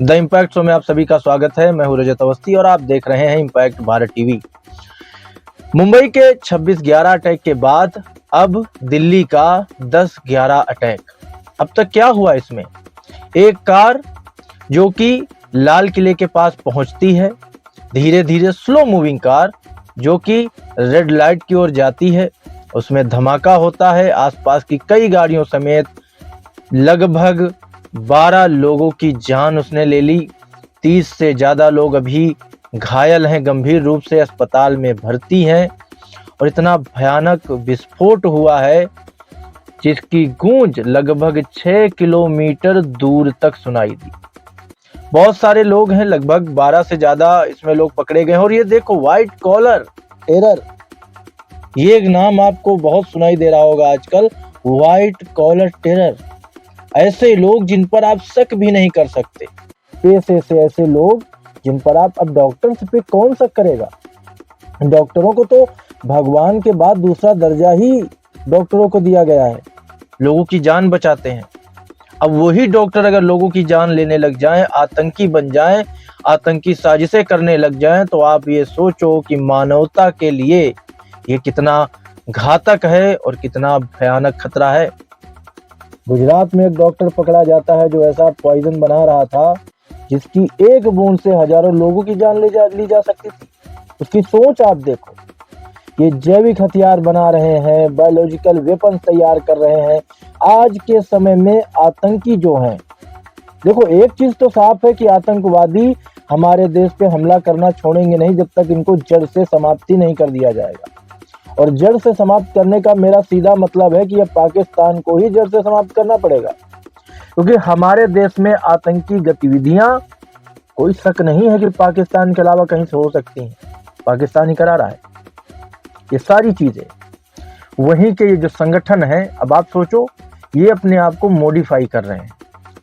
The impact show में आप सभी का स्वागत है। मैं हूं रजत अवस्थी और आप देख रहे हैं इम्पैक्ट भारत टीवी। मुंबई के 26/11 अटैक के बाद अब दिल्ली का 10/11 अटैक। अब तक क्या हुआ इसमें? एक कार जो कि लाल किले के पास पहुंचती है, धीरे धीरे स्लो मूविंग कार जो कि रेड लाइट की ओर जाती है, उसमें धमाका होता है। आसपास की कई गाड़ियों समेत लगभग 12 लोगों की जान उसने ले ली। 30 से ज्यादा लोग अभी घायल हैं, गंभीर रूप से अस्पताल में भर्ती हैं। और इतना भयानक विस्फोट हुआ है जिसकी गूंज लगभग 6 किलोमीटर दूर तक सुनाई दी। बहुत सारे लोग हैं, लगभग 12 से ज्यादा इसमें लोग पकड़े गए हैं। और ये देखो, व्हाइट कॉलर टेरर, ये एक नाम आपको बहुत सुनाई दे रहा होगा आजकल, व्हाइट कॉलर टेरर। ऐसे लोग जिन पर आप शक भी नहीं कर सकते, पैसे से ऐसे लोग जिन पर आप, अब डॉक्टर्स पे कौन शक करेगा? डॉक्टरों को तो भगवान के बाद दूसरा दर्जा ही डॉक्टरों को दिया गया है, लोगों की जान बचाते हैं। अब वही डॉक्टर अगर लोगों की जान लेने लग जाएं, आतंकी बन जाएं, आतंकी साजिशें करने लग जाएं, तो आप ये सोचो कि मानवता के लिए ये कितना घातक है और कितना भयानक खतरा है। गुजरात में एक डॉक्टर पकड़ा जाता है जो ऐसा पॉइजन बना रहा था जिसकी एक बूंद से हजारों लोगों की जान ली जा सकती थी। उसकी सोच आप देखो, ये जैविक हथियार बना रहे हैं, बायोलॉजिकल वेपन्स तैयार कर रहे हैं। आज के समय में आतंकी जो हैं, देखो एक चीज तो साफ है कि आतंकवादी हमारे देश पे हमला करना छोड़ेंगे नहीं जब तक इनको जड़ से समाप्ति नहीं कर दिया जाएगा। और जड़ से समाप्त करने का मेरा सीधा मतलब है कि अब पाकिस्तान को ही जड़ से समाप्त करना पड़ेगा, क्योंकि हमारे देश में आतंकी गतिविधियां कोई शक नहीं है कि पाकिस्तान के अलावा कहीं से हो सकती हैं। पाकिस्तान ही करा रहा है ये सारी चीजें। वहीं के ये जो संगठन है, अब आप सोचो, ये अपने आप को मॉडिफाई कर रहे हैं।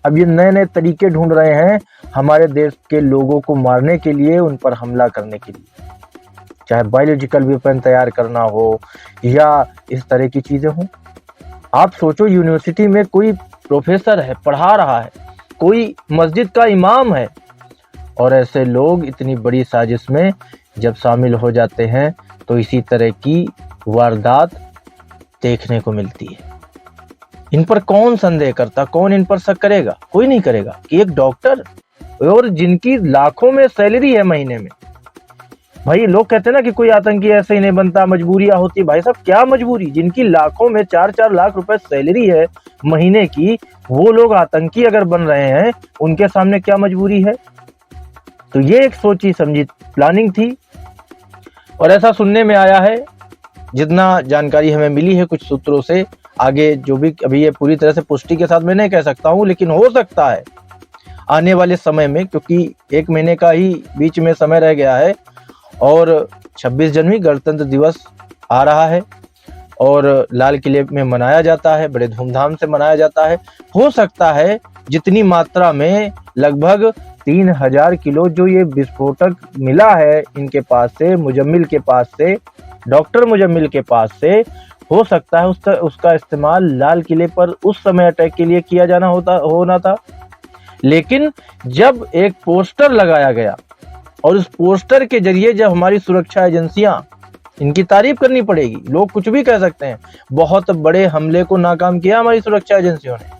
अब ये नए नए तरीके ढूंढ रहे हैं हमारे देश के लोगों को मारने के लिए, उन पर हमला करने के लिए, चाहे बायोलॉजिकल वेपन तैयार करना हो या इस तरह की चीजें हो। आप सोचो, यूनिवर्सिटी में कोई प्रोफेसर है, पढ़ा रहा है, कोई मस्जिद का इमाम है, और ऐसे लोग इतनी बड़ी साजिश में जब शामिल हो जाते हैं तो इसी तरह की वारदात देखने को मिलती है। इन पर कौन संदेह करता, कौन इन पर शक करेगा? कोई नहीं करेगा कि एक डॉक्टर, और जिनकी लाखों में सैलरी है महीने में। भाई लोग कहते हैं ना कि कोई आतंकी ऐसे ही नहीं बनता, मजबूरियां होती। भाई साहब, क्या मजबूरी? जिनकी लाखों में 4-4 लाख रुपए सैलरी है महीने की, वो लोग आतंकी अगर बन रहे हैं, उनके सामने क्या मजबूरी है? तो ये एक सोची समझी प्लानिंग थी। और ऐसा सुनने में आया है, जितना जानकारी हमें मिली है कुछ सूत्रों से, आगे जो भी, अभी ये पूरी तरह से पुष्टि के साथ मैं नहीं कह सकता हूं, लेकिन हो सकता है आने वाले समय में, क्योंकि 1 महीने का ही बीच में समय रह गया है और 26 जनवरी गणतंत्र दिवस आ रहा है और लाल किले में मनाया जाता है, बड़े धूमधाम से मनाया जाता है। हो सकता है जितनी मात्रा में लगभग 3000 किलो जो ये विस्फोटक मिला है इनके पास से, मुजम्मिल के पास से, डॉक्टर मुजम्मिल के पास से, हो सकता है उसका इस्तेमाल लाल किले पर उस समय अटैक के लिए किया होना था। लेकिन जब एक पोस्टर लगाया गया और उस पोस्टर के जरिए जब हमारी सुरक्षा एजेंसियां, इनकी तारीफ करनी पड़ेगी, लोग कुछ भी कह सकते हैं, बहुत बड़े हमले को नाकाम किया हमारी सुरक्षा एजेंसियों ने।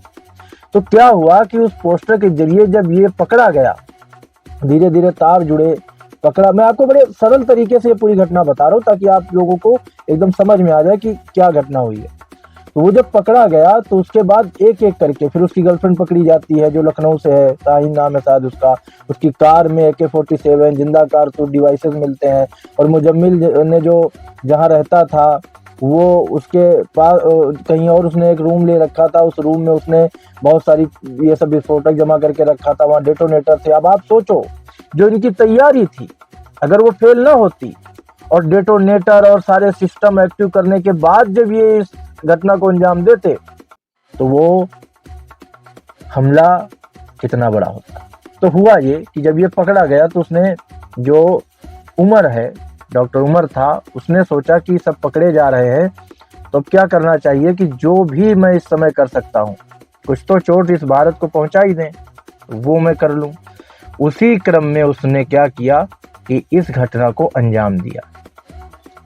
तो क्या हुआ कि उस पोस्टर के जरिए जब ये पकड़ा गया, धीरे धीरे तार जुड़े, पकड़ा। मैं आपको बड़े सरल तरीके से ये पूरी घटना बता रहा हूँ ताकि आप लोगों को एकदम समझ में आ जाए कि क्या घटना हुई है। तो वो जब पकड़ा गया तो उसके बाद एक एक करके फिर उसकी गर्लफ्रेंड पकड़ी जाती है जो लखनऊ से है, शाहीन नाम है शायद उसका। उसकी कार में AK-47 जिंदा कारतूस डिवाइसेस मिलते हैं। और मुजम्मिल ने जो जहाँ रहता था वो उसके पास कहीं और उसने एक रूम ले रखा था, उस रूम में उसने बहुत सारी ये सब विस्फोटक जमा करके रखा था, वहाँ डेटोनेटर थे। अब आप सोचो, जो इनकी तैयारी थी, अगर वो फेल ना होती और डेटोनेटर और सारे सिस्टम एक्टिव करने के बाद जब ये इस घटना को अंजाम देते, तो वो हमला कितना बड़ा होता। तो हुआ ये कि जब ये पकड़ा गया तो उसने, जो उमर है, डॉक्टर उमर था, उसने सोचा कि सब पकड़े जा रहे हैं तो अब क्या करना चाहिए कि जो भी मैं इस समय कर सकता हूँ, कुछ तो चोट इस भारत को पहुंचा ही दें, वो मैं कर लूं। उसी क्रम में उसने क्या किया कि इस घटना को अंजाम दिया।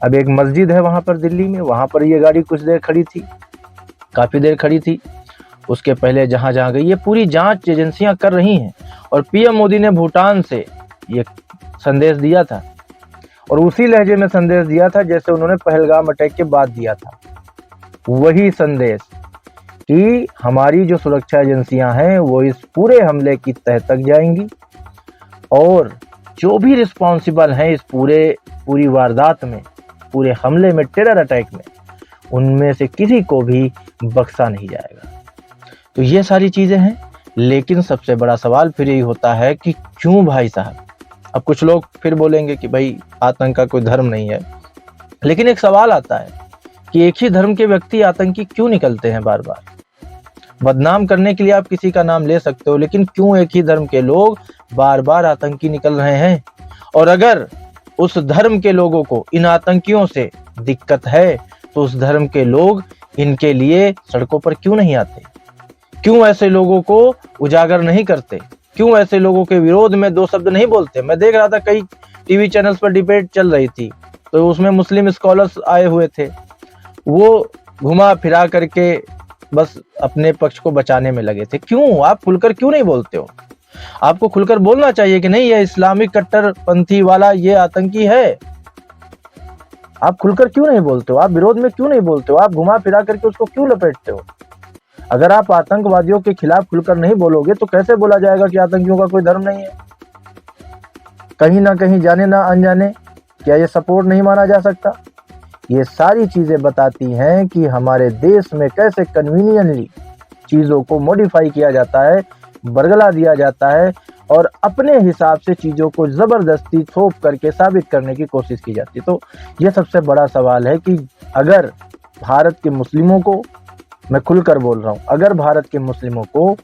अब एक मस्जिद है वहां पर दिल्ली में, वहां पर ये गाड़ी कुछ देर खड़ी थी, काफी देर खड़ी थी। उसके पहले जहां जहां गई, ये पूरी जांच एजेंसियां कर रही हैं। और पीएम मोदी ने भूटान से ये संदेश दिया था, और उसी लहजे में संदेश दिया था जैसे उन्होंने पहलगाम अटैक के बाद दिया था। वही संदेश कि हमारी जो सुरक्षा एजेंसियां हैं वो इस पूरे हमले की तह तक जाएंगी, और जो भी रिस्पॉन्सिबल हैं इस पूरी वारदात में, पूरे हमले में, टेरर अटैक में, उनमें से किसी को भी बख्शा नहीं जाएगा। तो ये सारी चीजें हैं, लेकिन सबसे बड़ा सवाल फिर यही होता है कि क्यों भाई साहब। अब कुछ लोग फिर बोलेंगे कि भाई आतंक का कोई धर्म नहीं है, लेकिन एक सवाल आता है कि एक ही धर्म के व्यक्ति आतंकी क्यों निकलते हैं बार बार। बदनाम करने के लिए आप किसी का नाम ले सकते हो, लेकिन क्यों एक ही धर्म के लोग बार बार आतंकी निकल रहे हैं। और अगर उस धर्म के लोगों को इन आतंकियों से दिक्कत है तो उस धर्म के लोग इनके लिए सड़कों पर क्यों नहीं आते, क्यों ऐसे लोगों को उजागर नहीं करते, क्यों ऐसे लोगों के विरोध में दो शब्द नहीं बोलते। मैं देख रहा था कई टीवी चैनल्स पर डिबेट चल रही थी, तो उसमें मुस्लिम स्कॉलर्स आए हुए थे, वो घुमा फिरा करके बस अपने पक्ष को बचाने में लगे थे। क्यों आप खुलकर क्यों नहीं बोलते हो? आपको खुलकर बोलना चाहिए कि नहीं, ये इस्लामिक कट्टरपंथी वाला ये आतंकी है। आप खुलकर क्यों नहीं बोलते हो? आप विरोध में क्यों नहीं बोलते हो? आप घुमा फिरा करके उसको क्यों लपेटते हो? अगर आप आतंकवादियों के खिलाफ खुलकर नहीं बोलोगे तो कैसे बोला जाएगा कि आतंकियों का कोई धर्म नहीं है? कहीं ना कहीं जाने ना अनजाने क्या ये सपोर्ट नहीं माना जा सकता? ये सारी चीजें बताती हैं कि हमारे देश में कैसे कन्वीनियंटली चीजों को मॉडिफाई किया जाता है, बरगला दिया जाता है, और अपने हिसाब से चीजों को जबरदस्ती थोप करके साबित करने की कोशिश की जाती है। तो यह सबसे बड़ा सवाल है कि अगर भारत के मुस्लिमों को, मैं खुलकर बोल रहा हूं, अगर भारत के मुस्लिमों को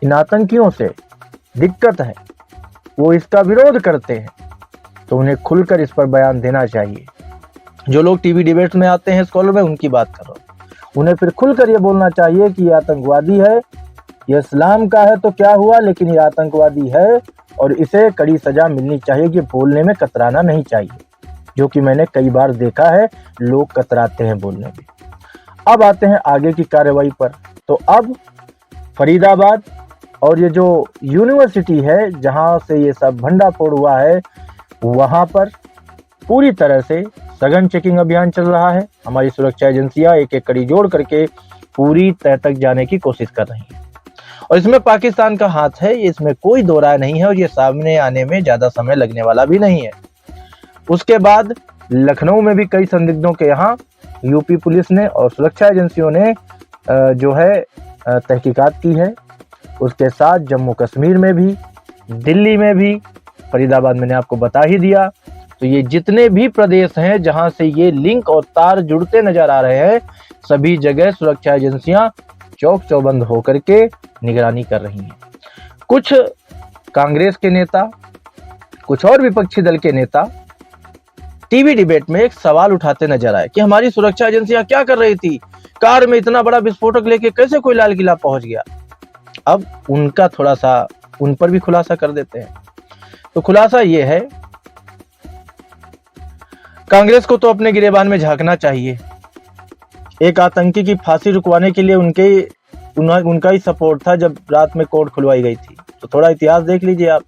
इन आतंकियों से दिक्कत है, वो इसका विरोध करते हैं, तो उन्हें खुलकर इस पर बयान देना चाहिए। जो लोग टीवी डिबेट्स में आते हैं स्कॉलर में, उनकी बात कर रहा हूं, उन्हें फिर खुलकर ये बोलना चाहिए कि ये आतंकवादी है, ये इस्लाम का है तो क्या हुआ, लेकिन ये आतंकवादी है और इसे कड़ी सजा मिलनी चाहिए। ये बोलने में कतराना नहीं चाहिए, जो कि मैंने कई बार देखा है, लोग कतराते हैं बोलने में। अब आते हैं आगे की कार्रवाई पर। तो अब फरीदाबाद और ये जो यूनिवर्सिटी है जहां से ये सब भंडाफोड़ हुआ है, वहां पर पूरी तरह से सघन चेकिंग अभियान चल रहा है। हमारी सुरक्षा एजेंसियां एक एक कड़ी जोड़ करके पूरी तह तक जाने की कोशिश कर रही हैं, और इसमें पाकिस्तान का हाथ है, इसमें कोई दो राय नहीं है, और ये सामने आने में ज्यादा समय लगने वाला भी नहीं है। उसके बाद लखनऊ में भी कई संदिग्धों के यहाँ यूपी पुलिस ने और सुरक्षा एजेंसियों ने जो है तहकीकात की है। उसके साथ जम्मू कश्मीर में भी, दिल्ली में भी, फरीदाबाद मैंने आपको बता ही दिया। तो ये जितने भी प्रदेश हैं जहां से ये लिंक और तार जुड़ते नजर आ रहे हैं, सभी जगह सुरक्षा एजेंसियां चौक चौबंद होकर के निगरानी कर रही हैं। कुछ कांग्रेस के नेता, कुछ और विपक्षी दल के नेता टीवी डिबेट में एक सवाल उठाते नजर आए कि हमारी सुरक्षा एजेंसियां क्या कर रही थी, कार में इतना बड़ा विस्फोटक लेके कैसे कोई लाल किला पहुंच गया। अब उनका थोड़ा सा उन पर भी खुलासा कर देते हैं। तो खुलासा ये है, कांग्रेस को तो अपने गिरेबान में झांकना चाहिए। एक आतंकी की फांसी रुकवाने के लिए उनका ही सपोर्ट था जब रात में कोर्ट खुलवाई गई थी। तो थोड़ा इतिहास देख लीजिए आप,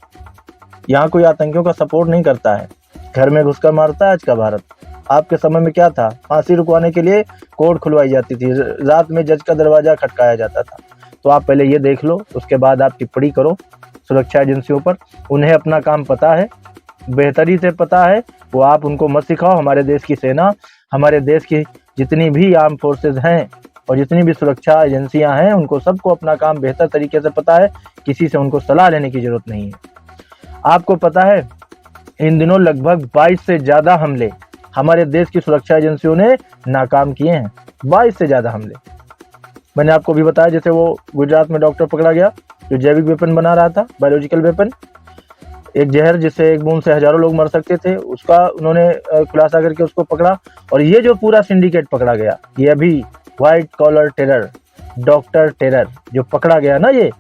यहाँ कोई आतंकियों का सपोर्ट नहीं करता है, घर में घुसकर मारता है आज का भारत। आपके समय में क्या था? फांसी रुकवाने के लिए कोर्ट खुलवाई जाती थी, रात में जज का दरवाजा खटकाया जाता था। तो आप पहले ये देख लो, उसके बाद आप टिप्पणी करो सुरक्षा एजेंसियों पर। उन्हें अपना काम पता है, बेहतरी से पता है, वो आप उनको मत सिखाओ। हमारे देश की सेना, हमारे देश की जितनी भी आर्म फोर्सेज हैं और जितनी भी सुरक्षा एजेंसियां हैं, उनको सबको अपना काम बेहतर तरीके से पता है, किसी से उनको सलाह लेने की जरूरत नहीं है। आपको पता है इन दिनों लगभग 22 से ज्यादा हमले हमारे देश की सुरक्षा एजेंसियों ने नाकाम किए हैं। 22 से ज्यादा हमले मैंने आपको भी बताया। जैसे वो गुजरात में डॉक्टर पकड़ा गया जो जैविक वेपन बना रहा था, बायोलॉजिकल वेपन, एक जहर जिससे एक बूंद से हजारों लोग मर सकते थे, उसका उन्होंने खुलासा करके उसको पकड़ा। और ये जो पूरा सिंडिकेट पकड़ा गया, ये अभी white collar terror, doctor terror जो पकड़ा गया ना, ये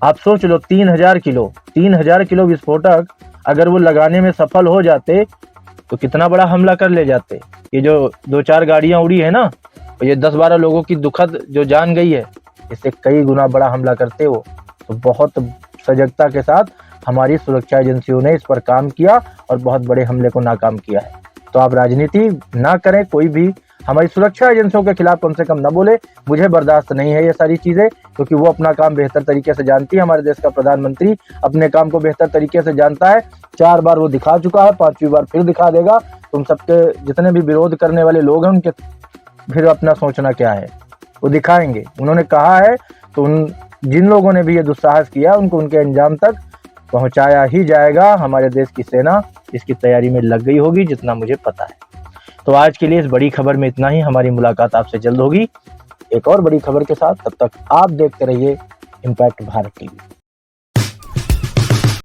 आप सोच लो 3,000 किलो विस्फोटक अगर वो लगाने में सफल हो जाते तो कितना बड़ा हमला कर ले जाते। ये जो 2-4 गाड़ियां उड़ी है ना, और ये 10-12 लोगों की दुखद जो जान गई है, इससे कई गुना बड़ा हमला करते वो। तो बहुत सजगता के साथ हमारी सुरक्षा एजेंसियों ने इस पर काम किया और बहुत बड़े हमले को नाकाम किया है। तो आप राजनीति ना करें, कोई भी हमारी सुरक्षा एजेंसियों के खिलाफ कम से कम न बोले। मुझे बर्दाश्त नहीं है ये सारी चीजें, क्योंकि वो अपना काम बेहतर तरीके से जानती है। हमारे देश का प्रधानमंत्री अपने काम को बेहतर तरीके से जानता है। 4 बार वो दिखा चुका है, 5वीं बार फिर दिखा देगा। तुम सबके जितने भी विरोध करने वाले लोग हैं, उनके फिर अपना सोचना क्या है, वो दिखाएंगे। उन्होंने कहा है तो जिन लोगों ने भी ये दुस्साहस किया उनको उनके अंजाम तक पहुंचाया ही जाएगा। हमारे देश की सेना इसकी तैयारी में लग गई होगी, जितना मुझे पता है। तो आज के लिए इस बड़ी खबर में इतना ही। हमारी मुलाकात आपसे जल्द होगी एक और बड़ी खबर के साथ। तब तक आप देखते रहिए इम्पैक्ट भारत टीवी।